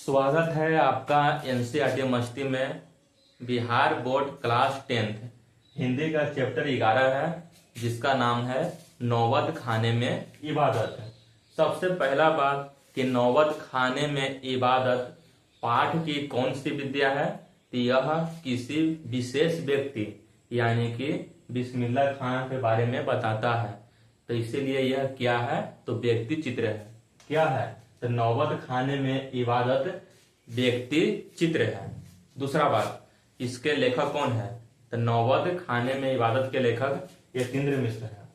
स्वागत है आपका एनसीईआरटी मस्ती में। Bihar board class 10th Hindi का चैप्टर 11 है, जिसका नाम है नौबत खाने में इबादत। सबसे पहला बात कि नौबत खाने में इबादत पाठ की कौन सी विद्या है, तो यह किसी विशेष व्यक्ति यानी कि बिस्मिल्लाह खान के बारे में बताता है। तो इसीलिए यह क्या है, तो व्यक्ति चित्र है। क्या है, तो नौबत खाने में इबादत व्यक्ति चित्र है। दूसरा बात, इसके लेखक कौन है, तो नौबत खाने में इबादत के लेखक यतीन्द्र मिश्र है।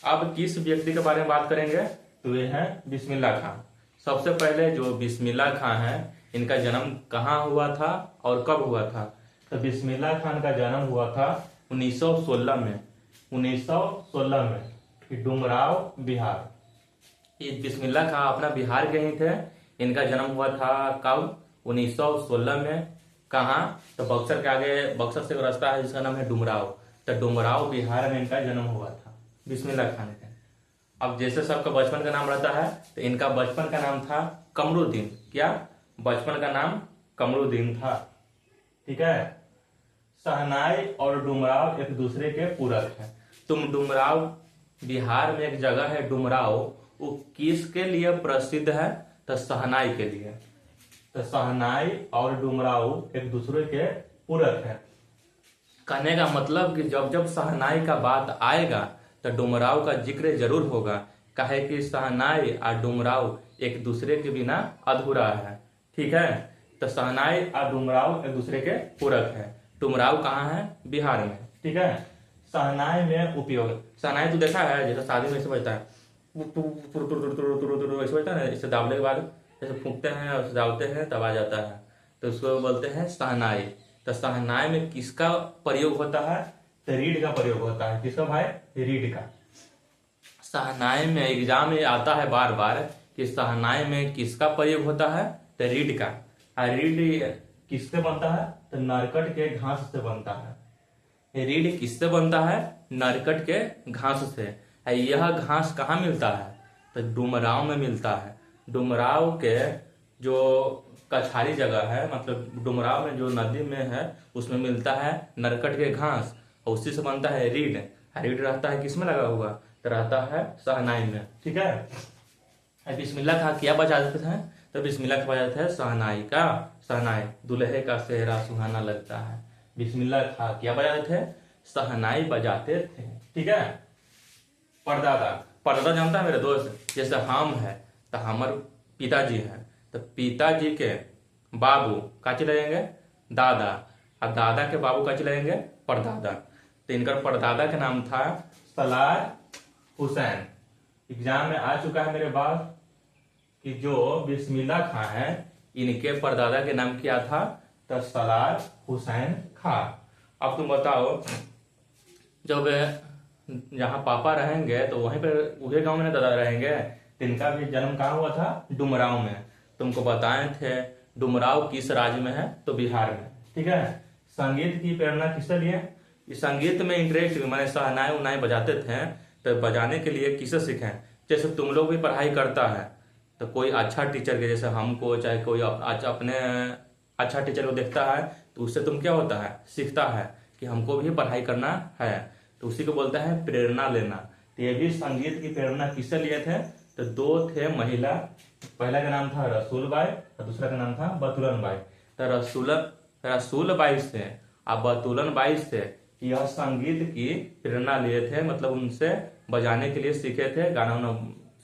अब किस व्यक्ति के बारे में बात करेंगे, तो ये है बिस्मिल्लाह खान। सबसे पहले जो बिस्मिल्लाह खान है, इनका जन्म कहाँ हुआ था और कब हुआ था, तो बिस्मिल्लाह खान का जन्म हुआ था 1916 में। 1916 में डुमराव बिहार। ये बिस्मिल्लाह खान अपना बिहार के ही थे। इनका जन्म हुआ था कब, 1916 में। कहाँ, तो बक्सर के आगे, बक्सर से रास्ता है जिसका नाम है डुमराव। तो डुमराव बिहार में इनका जन्म हुआ था बिस्मिल्लाह खान का। अब जैसे सबका बचपन का नाम रहता है, तो इनका बचपन का नाम था कमरुद्दीन। क्या, बचपन का नाम कमरुद्दीन था। ठीक है। शहनाई और डुमराव एक दूसरे के पूरक है। तुम डुमराव, बिहार में एक जगह है डुमराव, वो किसके लिए प्रसिद्ध है, तो शहनाई के लिए। तो शहनाई और डुमराव एक दूसरे के पूरक है। कहने का मतलब कि जब जब शहनाई का बात आएगा तो डुमराव का जिक्र जरूर होगा। काहे कि शहनाई और डुमराव एक दूसरे के बिना अधूरा है। ठीक है। तो शहनाई और डुमराव एक दूसरे के पूरक है। डुमराव कहाँ है, बिहार में। ठीक है। शहनाई में उपयोग, शहनाई तो देखा है जैसे शादी में ऐसे बजता है, ऐसे बजता है ना, इसे दाबले के बाद जैसे फूंकते हैं और सजावते हैं तब आ जाता है, तो उसको बोलते हैं शहनाई। तो शहनाई में किसका प्रयोग होता है, तो रीड का प्रयोग होता है। किसका भाई, रीड का। शहनाई में एग्जाम में आता है बार बार कि शहनाई में किसका प्रयोग होता है, तो रीड का। और रीड किससे बनता है, तो नरकट के घास से बनता है। रीड किससे बनता है, नरकट के घास से। यह घास कहाँ मिलता है, तो डुमराव में मिलता है। डुमराव के जो कछारी जगह है, मतलब डुमराव में जो नदी में है, उसमें मिलता है नरकट के घास, और उसी से बनता है रीड। रीड रहता है किसमें लगा हुआ, तो रहता है शहनाई में। ठीक है। बिस्मिल्लाह खां क्या बजाते थे, तो बिस्मिल्लाह खां बजाते थे शहनाई का। शहनाई दुल्हे का सेहरा सुहाना लगता है। बिस्मिल्लाह खां क्या बजाते थे, शहनाई बजाते थे। ठीक है। परदादा, परदादा जानता है मेरे दोस्त, जैसे हम है तो हमारे पिताजी हैं, तो पिताजी के बाबू काची लगेंगे, दादा, और दादा के बाबू काची लगेंगे, परदादा। तो इनका परदादा का नाम था सलार हुसैन। एग्जाम में आ चुका है मेरे पास कि जो बिस्मिल्लाह खां है, इनके परदादा के नाम क्या था, तो सलार हुसैन खां। अब तुम बताओ, जब जहाँ पापा रहेंगे तो वहीं पर उहे गांव में दादा रहेंगे। इनका भी जन्म कहाँ हुआ था, डुमराव में। तुमको बताए थे डुमराव किस राज्य में है, तो बिहार में। ठीक है। संगीत की प्रेरणा किससे लिए, इस संगीत में इंटरेस्ट, मैंने शहनाई उनाई बजाते थे, तो बजाने के लिए किससे सीखे। जैसे तुम लोग भी पढ़ाई करता है, तो कोई अच्छा टीचर के, जैसे हमको, चाहे कोई अपने अच्छा टीचर को देखता है, तो उससे तुम क्या होता है, सीखता है कि हमको भी पढ़ाई करना है, तो उसी को बोलता है प्रेरणा लेना। तो ये भी संगीत की प्रेरणा किससे लिए थे, तो दो थे महिला। पहला का नाम था रसूल बाई और दूसरा का नाम था बतुलन बाई। तो रसूल बाई से और बतुलन बाई से यह संगीत की प्रेरणा लिए थे, मतलब उनसे बजाने के लिए सीखे थे, गाना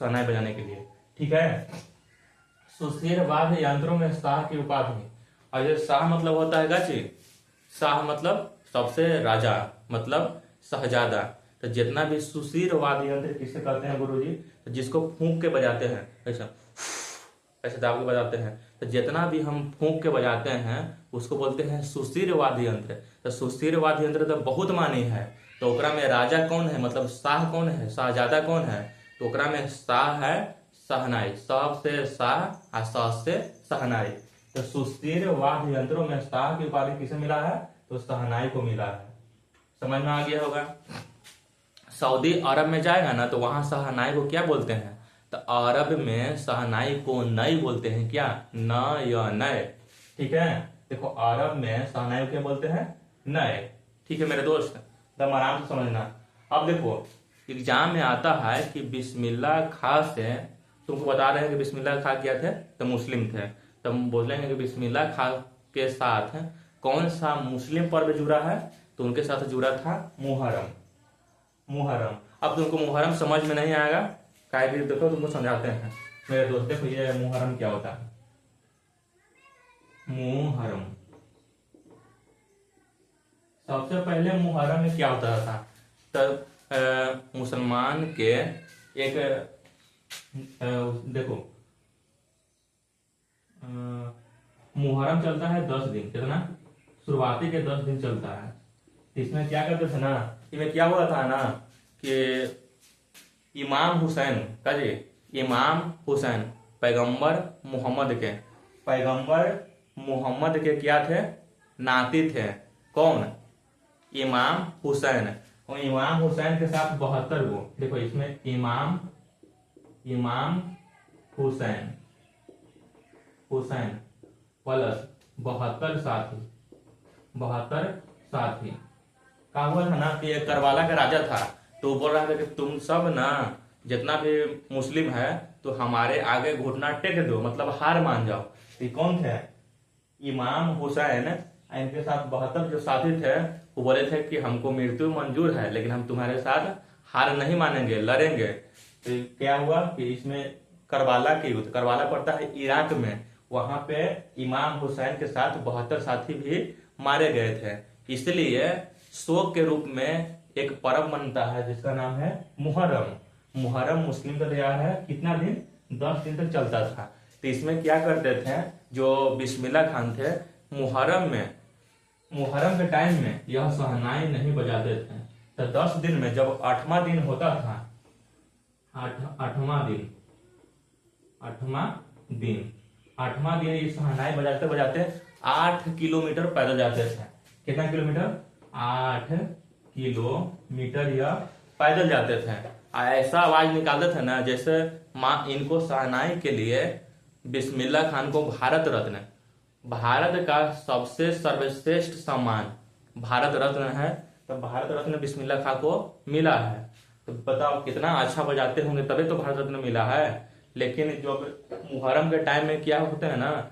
शहनाई बजाने के लिए। ठीक है। सुशील वाद्य यंत्रों में शाह की उपाधि, और ये शाह मतलब होता है गाची, शाह मतलब सबसे राजा, मतलब शहजादा। तो जितना भी सुशील वाद्य यंत्र किसे कहते हैं गुरुजी, तो जिसको फूंक के बजाते हैं, ऐसा ऐसे दाब के बजाते हैं, तो जितना भी हम फूंक के बजाते हैं उसको बोलते हैं सुशील वाद्य यंत्र। तो सुशील वाद्य यंत्र तो बहुत मानी है। तो ओकरा में राजा कौन है, मतलब शाह कौन है, शहजादा कौन है, तो ओकरा में शाह है शहनाई। सब से शाह और शाह से शहनाई। तो सुशील वाद्य यंत्रों में शाह की उपाधि किसे मिला है, तो शहनाई को मिला है। समझ में आ गया होगा। सऊदी अरब में जाएगा ना, तो वहां शहनाई को क्या बोलते हैं, तो अरब में शहनाई को नई बोलते हैं क्या, न या नए। ठीक है, देखो अरब में शहनाई को क्या बोलते हैं, नए। ठीक है मेरे दोस्त, एकदम आराम से समझना। अब देखो एग्जाम में आता है कि बिस्मिल्लाह खा से, तुमको बता रहे हैं कि बिस्मिल्लाह खा क्या थे, तो मुस्लिम थे, तो हम बोलेंगे कि बिस्मिल्लाह खा के साथ कौन सा मुस्लिम पर्व जुड़ा है, तो उनके साथ जुड़ा था मुहर्रम। मुहर्रम, अब तुमको मुहर्रम समझ में नहीं आएगा, काहे भी देखो तुमको समझाते हैं मेरे दोस्त। देखो ये मुहर्रम क्या होता है, मुहर्रम, सबसे पहले मुहर्रम में क्या होता था, तब मुसलमान के एक देखो मुहर्रम चलता है 10 दिन, कितना, शुरुआती के 10 दिन चलता है। इसमें क्या करते थे ना, इसमें क्या हुआ था ना कि इमाम हुसैन का जी, इमाम हुसैन पैगंबर मोहम्मद के क्या थे, नाती थे। कौन, इमाम हुसैन। और इमाम हुसैन के साथ 72 गो, देखो इसमें इमाम हुसैन प्लस 72 साथी। कहा हुआ था ना कि एक करबाला का राजा था, तो वो बोल रहा था कि तुम सब ना जितना भी मुस्लिम है तो हमारे आगे घुटना टेक दो, मतलब हार मान जाओ। ये कौन थे, इमाम हुसैन। इनके साथ 72 जो साथी थे वो बोले थे कि हमको मृत्यु मंजूर है, लेकिन हम तुम्हारे साथ हार नहीं मानेंगे, लड़ेंगे। तो क्या हुआ कि इसमें करबाला के युद्ध, करबाला पड़ता है इराक में, वहां पे इमाम हुसैन के साथ 72 साथी भी मारे गए थे। इसलिए शोक के रूप में एक पर्व बनता है जिसका नाम है मुहर्रम। मुहर्रम मुस्लिम का त्योहार है, कितना दिन, 10 दिन तक चलता था। तो इसमें क्या करते थे जो बिस्मिल्लाह खान थे, मुहर्रम के टाइम में यह शहनाई नहीं बजाते थे। तो 10 दिन में जब 8वां दिन होता था, 8वां दिन ये शहनाई बजाते बजाते 8 किलोमीटर पैदल जाते थे। कितना किलोमीटर, 8 किलोमीटर यह पैदल जाते थे। ऐसा आवाज निकालते थे ना जैसे माँ, इनको शहनाई के लिए बिस्मिल्लाह खान को भारत का सबसे सर्वश्रेष्ठ सम्मान भारत रत्न है, तो भारत रत्न बिस्मिल्लाह खान को मिला है। तो बताओ कितना अच्छा बजाते होंगे, तभी तो भारत रत्न मिला है। लेकिन जो मुहर्रम के टाइम में क्या होता है ना,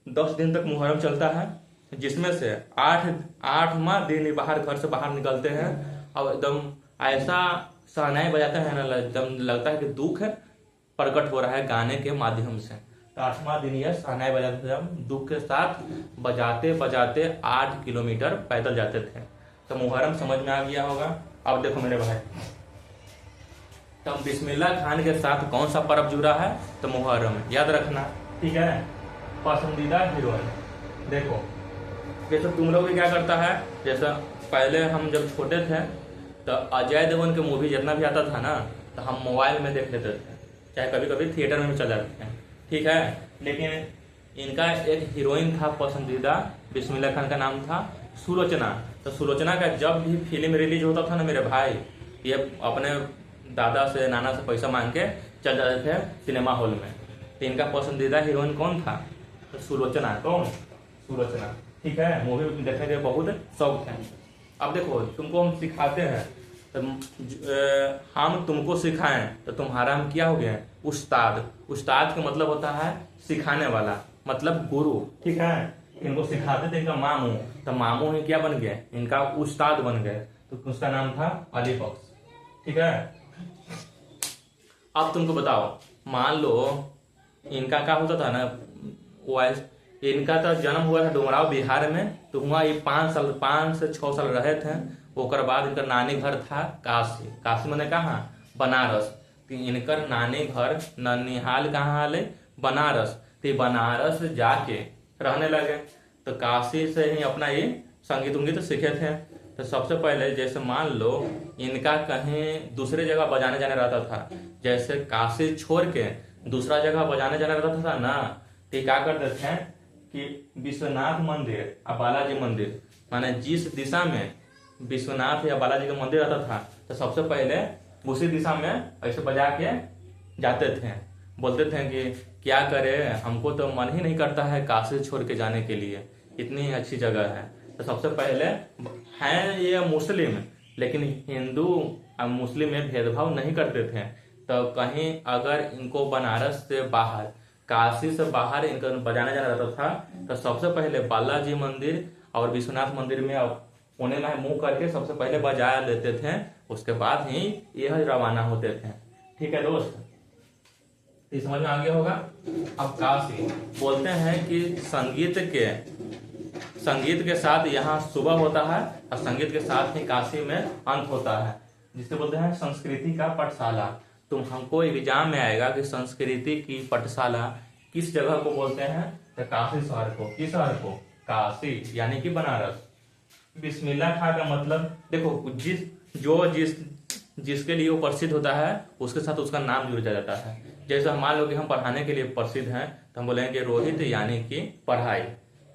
10 दिन तक मुहर्रम चलता है, जिसमें से 8वां दिन घर से बाहर निकलते हैं और एकदम ऐसा शहनाई बजाते हैं ना, एकदम लगता है कि दुख प्रकट हो रहा है गाने के माध्यम से। तो 8वां दिन यह शहनाई बजाते थे, हम दुख के साथ बजाते बजाते 8 किलोमीटर पैदल जाते थे। तो मुहर्रम समझ में आ गया होगा। अब देखो मेरे भाई, तो बिस्मिल्लाह खान के साथ कौन सा पर्व जुड़ा है, तो मुहर्रम, याद रखना। ठीक है, पसंदीदा हीरोइन, देखो जैसे तुम लोग भी क्या करता है, जैसा पहले हम जब छोटे थे तो अजय देवगन के मूवी जितना भी आता था ना, तो हम मोबाइल में देख लेते थे, चाहे कभी कभी थिएटर में भी चल जाते हैं। ठीक है, लेकिन इनका एक हीरोइन था पसंदीदा, बिस्मिल्लाह खान का नाम था सुलोचना। तो सुलोचना का जब भी फिल्म रिलीज होता था ना मेरे भाई, ये अपने दादा से नाना से पैसा मांग के चल जाते थे सिनेमा हॉल में। तो इनका पसंदीदा हीरोइन कौन था, तो सुलोचना। कौन, सुलोचना। ठीक है, मूवी देखने के बहुत शौक है। अब देखो तुमको हम सिखाते हैं, तो हम तुमको सिखाएं तो तुम्हारा हम क्या हो गया, उस्ताद। उस्ताद का मतलब होता है सिखाने वाला, मतलब गुरु। ठीक है, इनको सिखाते थे इनका मामू, तो मामू ही क्या बन गए, इनका उस्ताद बन गए, तो उसका नाम था अली बख्श। ठीक है, अब तुमको बताओ, मान लो इनका क्या होता था ना, इनका तो जन्म हुआ था डुमराव बिहार में, तो हुआ ये 5 से 6 साल रहे थे। ओकर बाद इनका नानी घर था काशी। काशी मैंने कहा, बनारस। तो इनकर नानी घर ननिहाल कहाँ आले, बनारस। तो बनारस जाके रहने लगे, तो काशी से ही अपना ये संगीत उंगीत सीखे थे। तो सबसे पहले जैसे मान लो इनका कहीं दूसरे जगह बजाने जाने रहता था, जैसे काशी छोड़ के दूसरा जगह बजाने जाने रहता था ना, तो क्या करते थे कि विश्वनाथ मंदिर और बालाजी मंदिर, माने जिस दिशा में विश्वनाथ या बालाजी का मंदिर रहता था, तो सबसे पहले उसी दिशा में ऐसे बजा के जाते थे, बोलते थे कि क्या करें, हमको तो मन ही नहीं करता है काशी छोड़ के जाने के लिए, इतनी अच्छी जगह है। तो सबसे पहले हैं ये मुस्लिम, लेकिन हिंदू और मुस्लिम में भेदभाव नहीं करते थे। तो कहीं अगर इनको बनारस से बाहर, काशी से बाहर इनको बजाने जाना रहता था, तो सबसे पहले बालाजी मंदिर और विश्वनाथ मंदिर में पुणे में मुंह करके सबसे पहले बजा लेते थे, उसके बाद ही यह रवाना होते थे। ठीक है दोस्त, ये समझ में आ गया होगा। अब काशी बोलते हैं कि संगीत के साथ यहाँ सुबह होता है और संगीत के साथ ही काशी में अंत होता है, जिसे बोलते हैं संस्कृति का पाठशाला। तुम हमको एग्जाम में आएगा कि संस्कृति की पाठशाला किस जगह को बोलते हैं, तो काशी शहर को। किस शहर को? काशी, यानी कि बनारस। बिस्मिल्लाह खां का मतलब देखो, जिसके लिए वो प्रसिद्ध होता है उसके साथ उसका नाम जुड़ जाता है। जैसे हम मान लो कि हम पढ़ाने के लिए प्रसिद्ध हैं, तो हम बोलेंगे रोहित, यानी कि पढ़ाई।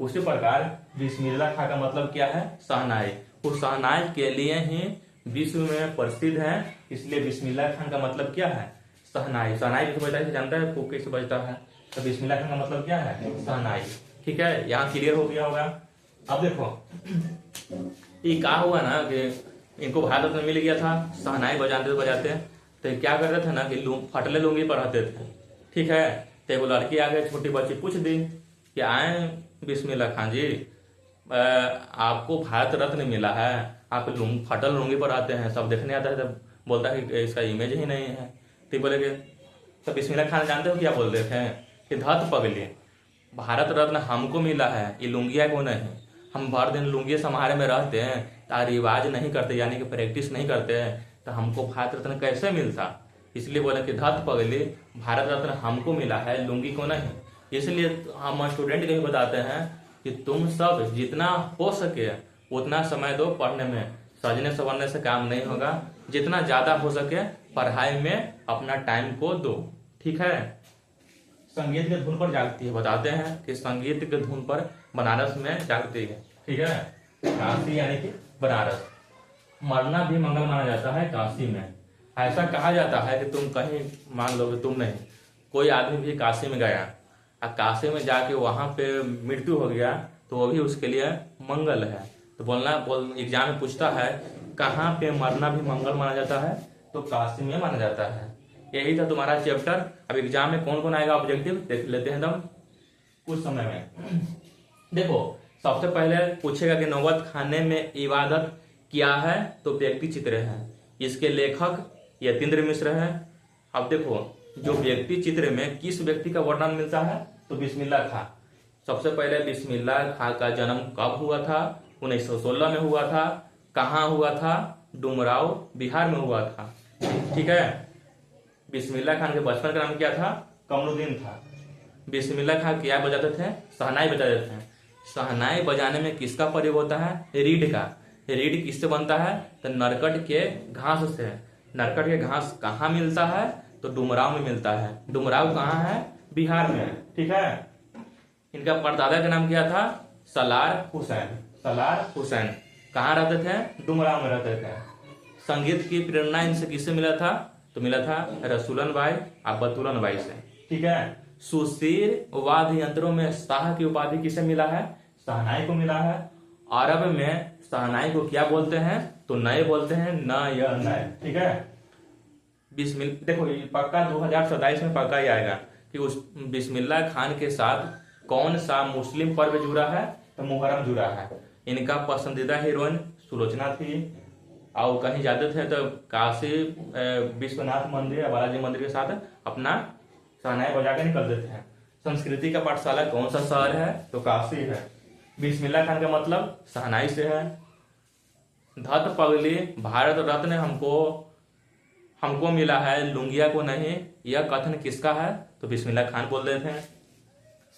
उसी प्रकार बिस्मिल्लाह खां का मतलब क्या है? शहनाई। उस शहनाई के लिए ही विश्व में प्रसिद्ध है, इसलिए बिस्मिल्लाह खान का मतलब क्या है? शहनाई। शहनाई किसे बजता है जानता है? फूक कैसे बजता है? तो बिस्मिल्लाह खान का मतलब क्या है? शहनाई। ठीक है, यहाँ क्लियर हो गया होगा। अब देखो ये क्या हुआ ना कि इनको भारत रत्न मिल गया था, शहनाई बजाते बजाते, तो क्या करते थे ना कि फटले लुंगी पहनते थे। ठीक है, तो वो लड़की आ गई, छोटी बच्ची पूछ दी कि आए बिस्मिल्लाह खान जी, आपको भारत रत्न मिला है, आप फटल लुंगी पर आते हैं, सब देखने आता है, तब बोलता है कि इसका इमेज ही नहीं है। तो बोले कि तब बिस्मिल्लाह खान जानते हो क्या बोलते थे कि धत पगली, भारत रत्न हमको मिला है, ये लुंगिया को नहीं। हम भर दिन लुंगी समारे में रहते हैं, तो रिवाज नहीं करते, यानी कि प्रैक्टिस नहीं करते हैं, तो हमको भारत रत्न कैसे मिलता? इसलिए बोले कि धत पगली, भारत रत्न हमको मिला है, लुंगी को नहीं। इसलिए हम स्टूडेंट को भी बताते हैं कि तुम सब जितना हो सके उतना समय दो पढ़ने में, सजने संवरने से काम नहीं होगा। जितना ज्यादा हो सके पढ़ाई में अपना टाइम को दो। ठीक है, संगीत के धुन पर जागती है, बताते हैं कि संगीत के धुन पर बनारस में जागती है। ठीक है, काशी यानी कि बनारस। मरना भी मंगल माना जाता है काशी में। ऐसा कहा जाता है कि तुम कहीं मान लो कि तुम नहीं, कोई आदमी भी काशी में गया और काशी में जाके वहां पे मृत्यु हो गया, तो वो भी उसके लिए मंगल है। तो एग्जाम में पूछता है कहाँ पे मरना भी मंगल माना जाता है, तो काशी में माना जाता है। यही था तुम्हारा चैप्टर। अब एग्जाम में कौन कौन आएगा ऑब्जेक्टिव देख लेते हैं दम कुछ समय में। देखो सबसे पहले पूछेगा कि नौबत खाने में इबादत क्या है, तो व्यक्ति चित्र है, इसके लेखक यतीन्द्र मिश्र है। अब देखो जो व्यक्ति चित्र में किस व्यक्ति का वर्णन मिलता है, तो बिस्मिल्लाह खां। सबसे पहले बिस्मिल्लाह खां का जन्म कब हुआ था? 1916 में हुआ था। कहाँ हुआ था? डुमराव बिहार में हुआ था। ठीक है, बिस्मिल्लाह खान के बचपन का नाम क्या था? कमरुद्दीन था। बिस्मिल्लाह खान क्या बजाते थे? शहनाई बजाते थे। शहनाई बजाने में किसका प्रयोग होता है? रीड का। रीड किससे बनता है? तो नरकट के घास से। नरकट के घास कहाँ मिलता है? तो डुमराव में मिलता है। डुमराव कहाँ है? बिहार में। ठीक है, इनका परदादा का नाम क्या था? सलार हुसैन। सलार हुसैन कहाँ रहते थे? डुमराव में रहते थे। संगीत की प्रेरणा इनसे किससे मिला था? तो मिला था रसूलन बाई और बतूलन बाई से। ठीक है, सुशीर वाद्य यंत्रों में शाह की उपाधि किसे मिला है? शहनाई को मिला है। अरब में शहनाई को क्या बोलते हैं? तो नए बोलते हैं, न या नए। ठीक है, देखो ये पक्का 2027 में पक्का ही आएगा कि उस बिस्मिल्लाह खान के साथ कौन सा मुस्लिम पर्व जुड़ा है? तो मुहर्रम जुड़ा है। इनका पसंदीदा हीरोइन सुलोचना थी, और कहीं जाते थे तो काशी विश्वनाथ मंदिर या बालाजी मंदिर के साथ अपना शहनाई बजा के निकलते थे। संस्कृति का पाठशाला कौन सा शहर है? तो काशी है। बिस्मिल्लाह खान का मतलब शहनाई से है। धत पगली, भारत रत्न हमको मिला है, लुंगिया को नहीं, यह कथन किसका है? तो बिस्मिल्लाह खान बोल रहे थे।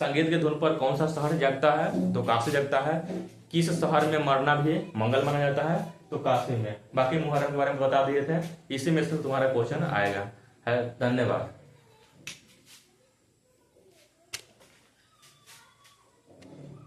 संगीत के धुन पर कौन सा शहर जगता है? तो काशी जगता है। किस शहर में मरना भी मंगल माना जाता है? तो काशी में। बाकी मुहर्रम के बारे में बता दिए थे, इसी में से तुम्हारा क्वेश्चन आएगा। है, धन्यवाद।